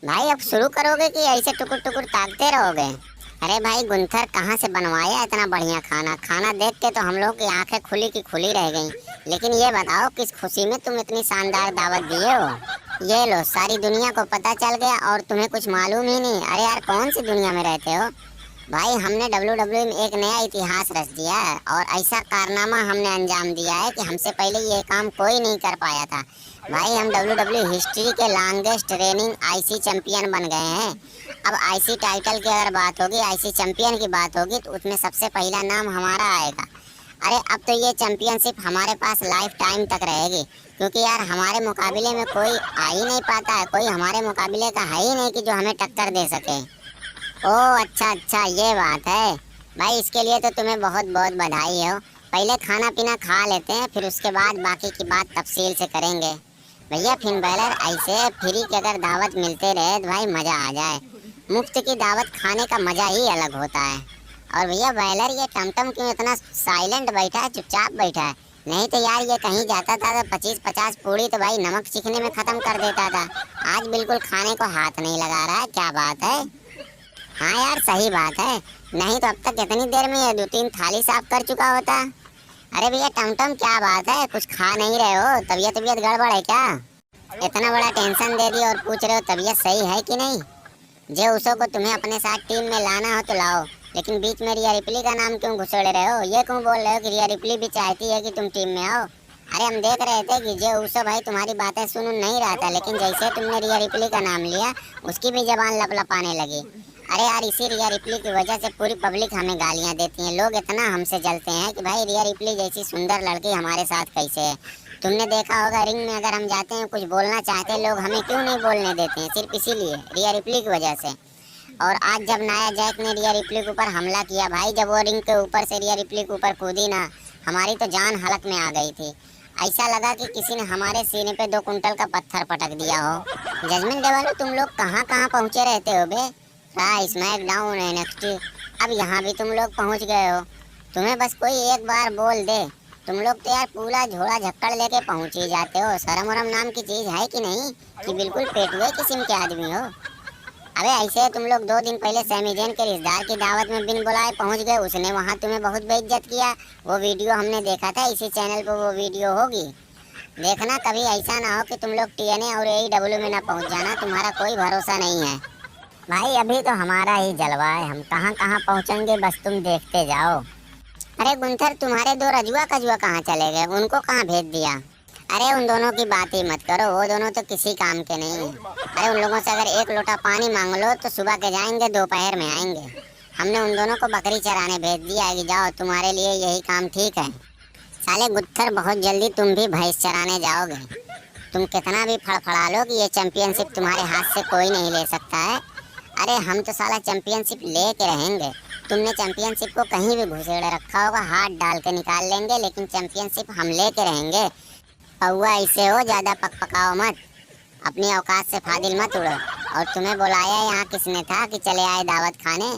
भाई अब शुरू करोगे कि ऐसे टुकुर टुकुर ताकते रहोगे? अरे भाई गुंथर, कहाँ से बनवाया इतना बढ़िया खाना? खाना देख के तो हम लोग की आंखें खुली की खुली रह गई। लेकिन ये बताओ, किस खुशी में तुम इतनी शानदार दावत दिए हो? ये लो, सारी दुनिया को पता चल गया और तुम्हें कुछ मालूम ही नहीं। अरे यार, कौन सी दुनिया में रहते हो भाई? हमने WWE में एक नया इतिहास रच दिया है और ऐसा कारनामा हमने अंजाम दिया है कि हमसे पहले ये काम कोई नहीं कर पाया था। भाई हम WWE हिस्ट्री के लॉन्गेस्ट रेनिंग आईसी चैंपियन बन गए हैं। अब आईसी टाइटल की अगर बात होगी, आईसी चैंपियन की बात होगी, तो उसमें सबसे पहला नाम हमारा आएगा। अरे अब तो ये चैंपियनशिप हमारे पास लाइफ टाइम तक रहेगी, क्योंकि यार हमारे मुकाबले में कोई आ ही नहीं पाता है। कोई हमारे मुकाबले का है ही नहीं कि जो हमें टक्कर दे सके। ओह अच्छा अच्छा, ये बात है भाई। इसके लिए तो तुम्हें बहुत बहुत बधाई हो। पहले खाना पीना खा लेते हैं, फिर उसके बाद बाकी की बात तफसील से करेंगे। भैया फिन बैलर, ऐसे फ्री की अगर दावत मिलते रहे तो भाई मजा आ जाए। मुफ्त की दावत खाने का मजा ही अलग होता है। और भैया बैलर, ये टमटम क्यों इतना साइलेंट बैठा है, चुपचाप बैठा है? नहीं तो यार ये कहीं जाता था तो 25-50 पूड़ी तो भाई नमक चिकने में खत्म कर देता था। आज बिल्कुल खाने को हाथ नहीं लगा रहा है, क्या बात है? हाँ यार सही बात है, नहीं तो अब तक कितनी देर में ये 2-3 थाली साफ कर चुका होता। अरे भैया टमटम, क्या बात है? कुछ खा नहीं रहे हो? तबीयत तबीयत गड़बड़ है क्या? इतना बड़ा टेंशन दे दिया और पूछ रहे हो तबीयत सही है कि नहीं? जे उसो को तुम्हें अपने साथ टीम में लाना हो तो लाओ, लेकिन बीच में रिया रिप्ली का नाम क्यों घुसेड़ रहे हो? ये क्यों बोल रहे हो कि रिया रिप्ली भी चाहती है कि तुम टीम में आओ? अरे हम देख रहे थे कि जे उसो भाई तुम्हारी बातें सुन नहीं रहा था, लेकिन जैसे तुमने रिया रिप्ली का नाम लिया, उसकी भी जबान लपलपाने लगी। अरे यार, इसी रिया रिप्ली की वजह से पूरी पब्लिक हमें गालियां देती है। लोग इतना हमसे जलते हैं कि भाई रिया रिप्ली जैसी सुंदर लड़की हमारे साथ कैसे है? तुमने देखा होगा रिंग में अगर हम जाते हैं, कुछ बोलना चाहते हैं, लोग हमें क्यों नहीं बोलने देते हैं? सिर्फ इसीलिए, रिया रिप्ली की वजह से। और आज जब नाया जैक ने रिया रिप्ली के ऊपर हमला किया भाई, जब वो रिंग के ऊपर से रिया रिप्ली के ऊपर कूदी ना, हमारी तो जान हलक में आ गई थी। ऐसा लगा कि किसी ने हमारे सीने पे 2 कुंटल का पत्थर पटक दिया हो। जजमेंट डे वालों, तुम लोग कहाँ कहाँ पहुँचे रहते हो बे? स्मैकडाउन, एनएक्सटी, अब यहाँ भी तुम लोग पहुँच गए हो। तुम्हें बस कोई एक बार बोल दे, तुम लोग तो यार पूरा झोला झक्कड़ लेके पहुँच ही जाते हो। शर्म वरम नाम की चीज़ है कि नहीं, कि बिल्कुल पेटुए किस्म के आदमी हो? अबे ऐसे तुम लोग 2 दिन पहले सैमी जैन के रिश्तेदार की दावत में बिन बुलाए पहुंच गए। उसने वहां तुम्हें बहुत बेइज्जत किया। वो वीडियो हमने देखा था, इसी चैनल पर वो वीडियो होगी, देखना। कभी ऐसा ना हो कि तुम लोग टीएनए और एईडब्ल्यू में ना पहुंच जाना, तुम्हारा कोई भरोसा नहीं है। भाई अभी तो हमारा ही जलवा है, हम कहाँ कहाँ पहुंचेंगे बस तुम देखते जाओ। अरे गुंथर, तुम्हारे 2 रजुआ कजुआ कहाँ चले गए? उनको कहाँ भेज दिया? अरे उन दोनों की बात ही मत करो, वो दोनों तो किसी काम के नहीं है। अरे उन लोगों से अगर 1 लोटा पानी मांग लो तो सुबह के जाएंगे, दोपहर में आएंगे। हमने उन दोनों को बकरी चराने भेज दिया है कि जाओ, तुम्हारे लिए यही काम ठीक है। साले गुत्थर, बहुत जल्दी तुम भी भैंस चराने जाओगे। तुम कितना भी फड़फड़ा लो कि ये चैंपियनशिप तुम्हारे हाथ से कोई नहीं ले सकता है। अरे हम तो साला चैंपियनशिप लेके रहेंगे। तुमने चैंपियनशिप को कहीं भी घुसेड़ रखा होगा, हाथ डाल के निकाल लेंगे, लेकिन चैंपियनशिप हम लेके रहेंगे। पौआ ऐसे हो, ज्यादा पकपकाओ मत, अपनी औकात से फादिल मत उड़ो। और तुम्हें बुलाया यहाँ किसने था कि चले आए दावत खाने?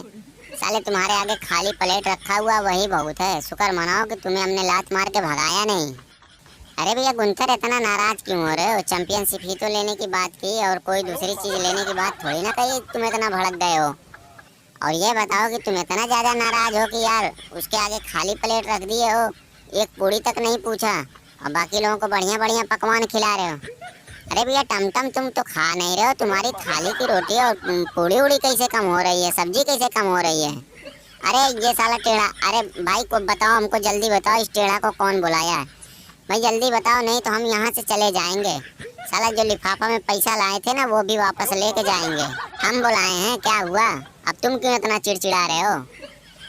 साले तुम्हारे आगे खाली प्लेट रखा हुआ वही बहुत है। शुक्र मनाओ कि तुम्हें हमने लात मार के भगाया नहीं। अरे भैया गुंथर, इतना नाराज क्यों हो रहे हो? चैंपियनशिप ही तो लेने की बात की और कोई दूसरी चीज लेने की बात थोड़ी ना कही, तुम इतना भड़क गए हो। और ये बताओ कि तुम इतना ज्यादा नाराज हो कि यार उसके आगे खाली प्लेट रख दिए हो, एक पूड़ी तक नहीं पूछा, और बाकी लोगों को बढ़िया बढ़िया पकवान खिला रहे हो। अरे भैया टमटम, तुम तो खा नहीं रहे हो, तुम्हारी थाली की रोटी और पूड़ी उड़ी कैसे कम हो रही है, सब्जी कैसे कम हो रही है? अरे ये साला टेढ़ा, अरे भाई को बताओ, हमको जल्दी बताओ, इस टेढ़ा को कौन बुलाया है? भाई जल्दी बताओ, नहीं तो हम यहाँ से चले जाएंगे। साला जो लिफाफा में पैसा लाए थे ना, वो भी वापस लेके जाएंगे। हम बुलाए हैं, क्या हुआ? अब तुम क्यों इतना चिड़चिड़ा रहे हो?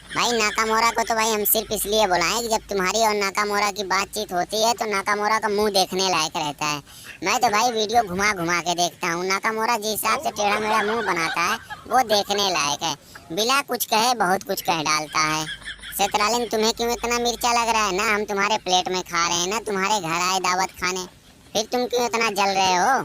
भाई नाकामोरा को तो भाई हम सिर्फ इसलिए बुलाएं कि जब तुम्हारी और नाकामोरा की बातचीत होती है तो नाकामोरा का मुंह देखने लायक रहता है। मैं तो भाई वीडियो घुमा घुमा के देखता हूँ। नाकामोरा जिस हिसाब से टेढ़ा मेढ़ा मुंह बनाता है वो देखने लायक है। बिना कुछ कहे बहुत कुछ कह डालता है। सेतरालिन, तुम्हें क्यों इतना मिर्चा लग रहा है? ना हम तुम्हारे प्लेट में खा रहे हैं, ना तुम्हारे घर आए दावत खाने, फिर तुम क्यों इतना जल रहे हो?